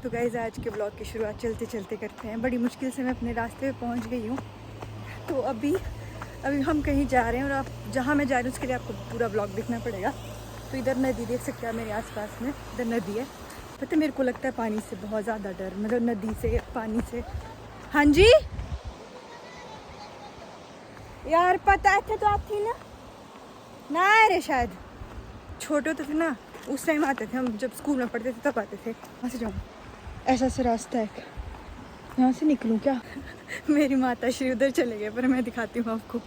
तो गाइस आज के ब्लॉग की शुरुआत चलते चलते करते हैं। बड़ी मुश्किल से मैं अपने रास्ते पे पहुंच गई हूँ। तो अभी हम कहीं जा रहे हैं और आप जहाँ मैं जा रही हूँ उसके लिए आपको पूरा ब्लॉग देखना पड़ेगा। तो इधर नदी देख सकते हैं मेरे आसपास में, इधर नदी है। पता है मेरे को लगता है पानी से बहुत ज़्यादा डर, मतलब नदी से, पानी से। हाँ जी यार पता था तो आप थी ना अरे शायद छोटे तो थे ना, उस टाइम आते थे हम, जब स्कूल में पढ़ते थे तब आते थे। वहाँ से जाऊँ, ऐसा सा रास्ता है, यहाँ से निकलूँ क्या? मेरी माता श्री उधर चले गए, पर मैं दिखाती हूँ आपको।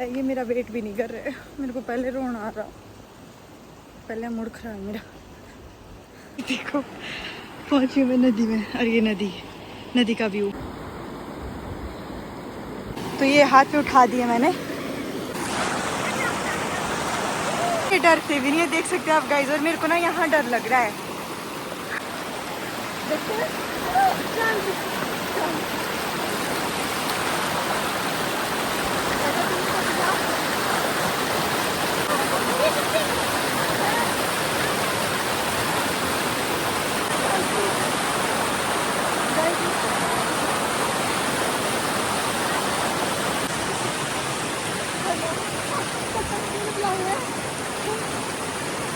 ये मेरा वेट भी नहीं कर रहे, मेरे को पहले रोना आ रहा, पहले मूड खराब मेरा। देखो पहुंची मैं नदी में, और ये नदी का व्यू। तो ये हाथ पे उठा दिया मैंने, ये डर से भी नहीं है, देख सकते हैं आप गाइस। और मेरे को ना यहाँ डर लग रहा है, देखते हैं।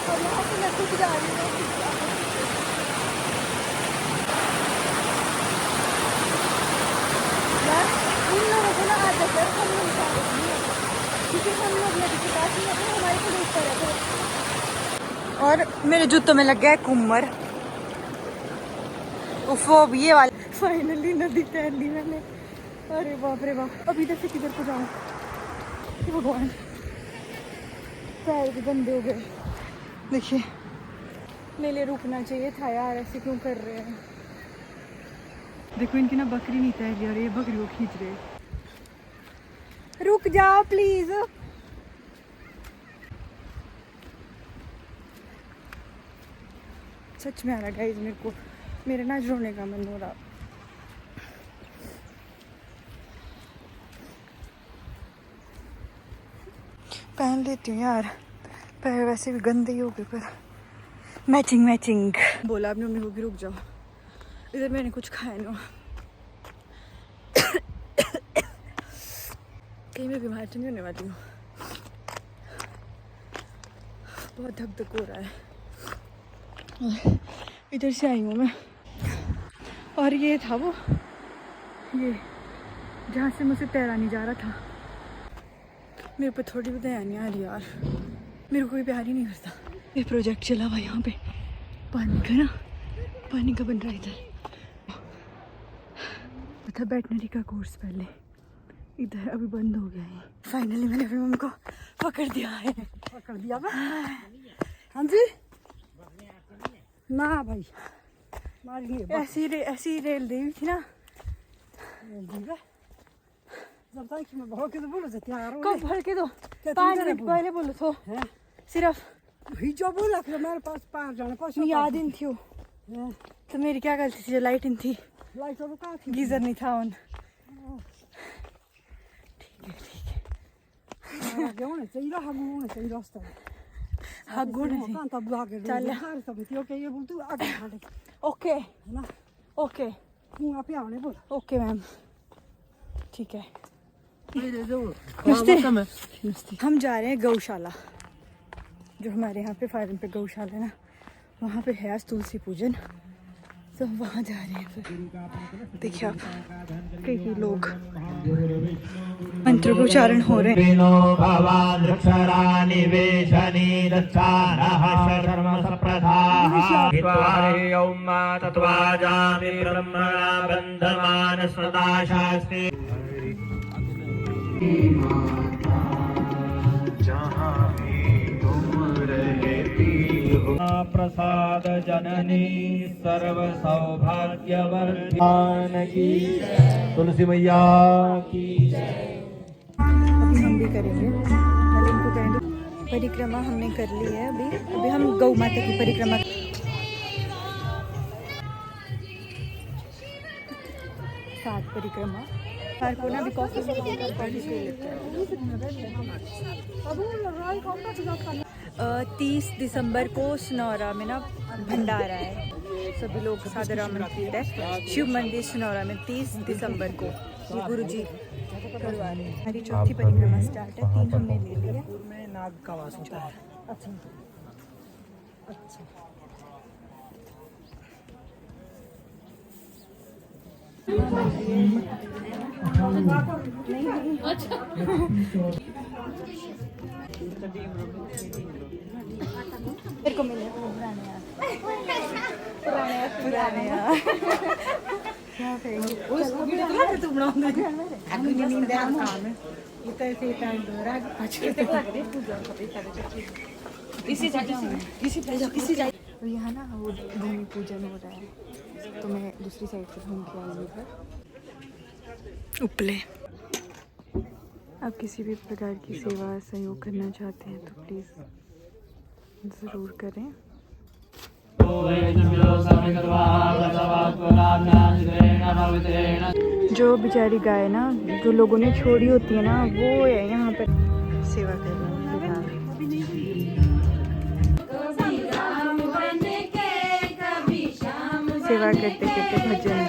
और यहाँ से मैं खुद जा रही हूँ। यार उन लोगों को ना आदत है, हम लोग क्योंकि हम लोग नदी के पास नहीं है, हमारे को देखता रहता है। और मेरे जूतों में लग गया है कुम्मर। उफ वो ये वाला। फाइनली नदी तैर ली मैंने। अरे बाप रे बाप, अब इधर से किधर को जाऊँ भगवान, पैर भी गंदे हो गए। देखिए मेरे लिए रुकना चाहिए था यार, ऐसे क्यों कर रहे हैं? देखो इनकी ना बकरी नहीं तैर रही और ये बकरी को खींच रहे। रुक जाओ प्लीज। सच में आ रहा गाइस, मेरे को मेरे ना रोने का मन हो रहा। पहन लेती हूँ यार, पैर वैसे भी गंदे ही हो गए, पर मैचिंग बोला आपने मम्मी को कि रुक जाओ, इधर मैंने कुछ खाया ना, कहीं मैं बीमार तो नहीं होने वाली हूँ। बहुत धक धक हो रहा है। इधर से आई हूँ मैं, और ये था वो, ये जहाँ से मुझसे तैरा नहीं जा रहा था। मेरे पर थोड़ी भी दया नहीं आ रही यार, मेरे को कोई प्यार ही नहीं करता। ये प्रोजेक्ट चला हुआ यहाँ पे, पानी का बन रहा है इधर। था वेटनरी का कोर्स पहले, इधर अभी बंद हो गया है। फाइनली मैंने अपनी मम्मी को पकड़ दिया है। पकड़ दिया मैं? हाँ जी ना भाई, ऐसी रेल दी थी ना। कब भर के दो? 5 मिनट पहले बोलो तो सिर्फ जो बोला मेरे पास 5 जन याद ही थी। तो मेरी क्या गलती थी जो लाइट इन थी, गीजर नहीं था ऑन। ठीक है ओके मैम, ठीक है। हम जा रहे हैं गौशाला, जो हमारे यहाँ पे फार्म पे गौशाला है ना, वहाँ पे है आज तुलसी पूजन, तो हम वहाँ जा रहे हैं। फिर देखिए आप कई लोग मंत्रोच्चारण हो रहे हैं। प्रसाद जननी सर्व सौभाग्यवर्धन की, तुलसी मैया की। अभी हम भी करेंगे, पहले इनको करें दो। परिक्रमा हमने कर ली है, अभी हम गौ माता की परिक्रमा। 7 परिक्रमा हर को ना भी कॉफी 30 दिसंबर को सनौरा में ना भंडारा है, सभी लोग सादर आमंत्रित है। शिव मंदिर सनौरा में 30 दिसंबर को ये गुरु जी करवा रहे हैं। हमारी चौथी परिक्रमा स्टार्ट है, 3 हमने ले लिया। में नाग का वास होता है। अच्छा अच्छा। मेरे को मिले पुराने यार यहाँ पे उसको भी लगा तू बना दे अभी नींद आ काम है इतना से टाइम दो रहा है इसी जगह तो यहाँ ना वो भूमि पूजन हो रहा है, तो मैं दूसरी साइड से घूम के आई इधर उपले। आप किसी भी प्रकार की सेवा सहयोग करना चाहते हैं तो प्लीज़ ज़रूर करें। जो बेचारी गाय ना जो लोगों ने छोड़ी होती है ना, वो है यहाँ पर सेवा कर रहे हैं। सेवा करते करते भजन।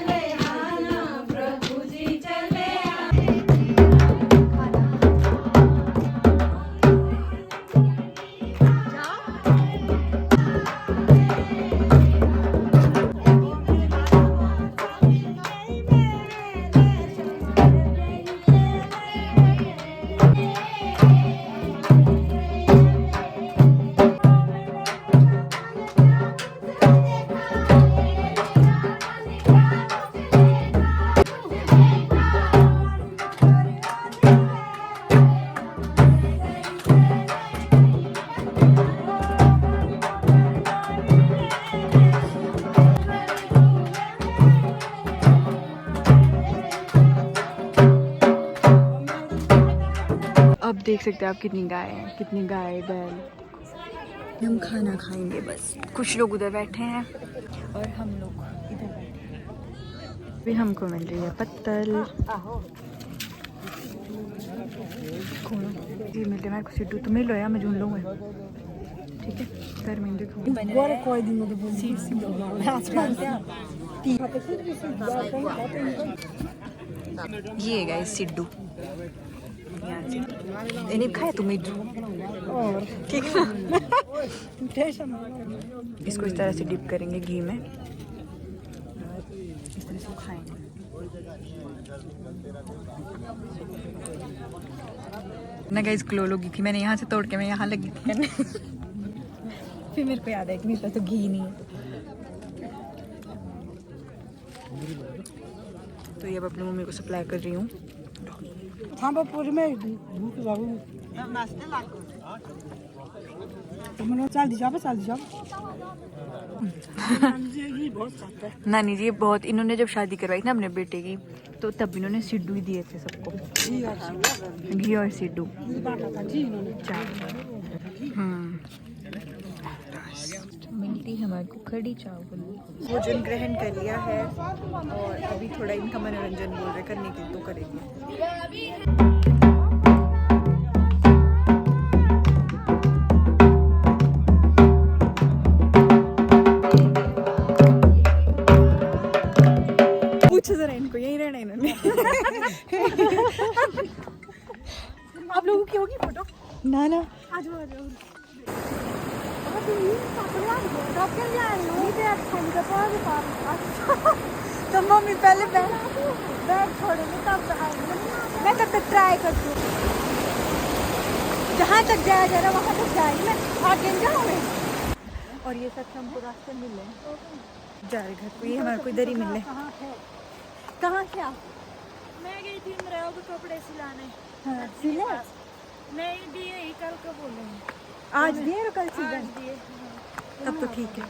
अब देख सकते हैं आप कितनी गाय हैं, कितनी गाय बैल। हम खाना खाएंगे बस। कुछ लोग उधर बैठे हैं और हम लोग इधर बैठे हैं। भी हमको मिल रही है पत्तल। जी मिल रही है मेरे को सिड्डू तो मिल रहा है, मैं झूल लूँगा। ठीक है सर मैं देखूँ कोई दिन में तो ये है गाइस सिड्डू। इन्हें खाया तुम और ठीक है। टेंशन इसको इस तरह से डिप करेंगे घी में, इस तरह से खाएंगे। ना गाइस ग्लो लगी थी, मैंने यहाँ से तोड़ के मैं यहाँ लगी थी करने। फिर मेरे को याद है कि मेरे पास तो घी नहीं है। तो ये अब अपनी मम्मी को सप्लाई कर रही हूँ। थांबापुर में भूख जाऊ तुम चल जाओ नानी जी बहुत, इन्होंने जब शादी करवाई ना अपने बेटे की तो तब इन्होंने सिड्डू ही दिए थे सबको, घी और सिड्डू। मिलती है हमारे को कड़ी चावल। भोजन ग्रहण कर लिया है और अभी थोड़ा इनका मनोरंजन बोल रहे करने के लिए तो करेंगे। पूछो जरा इनको, यही रहना इन्होंने। आप लोगों की होगी फोटो? ना ना आ जाओ तो मम्मी पहले बैग छोड़ेंगे तब आएंगे। मैं तब तक ट्राई करती हूँ, जहाँ तक जाया जा रहा वहाँ तक जाएंगे, मैं आगे जाऊँगी। और ये सब हमको रास्ते मिले जा रहे घर को, ये हमारे को इधर ही मिले। कहाँ से आप? मैं गई थी मराव के कपड़े सिलाने। हाँ सिले नहीं दिए ही, कल का बोले आज दिए और कल सीजन दिए। तब तो ठीक है।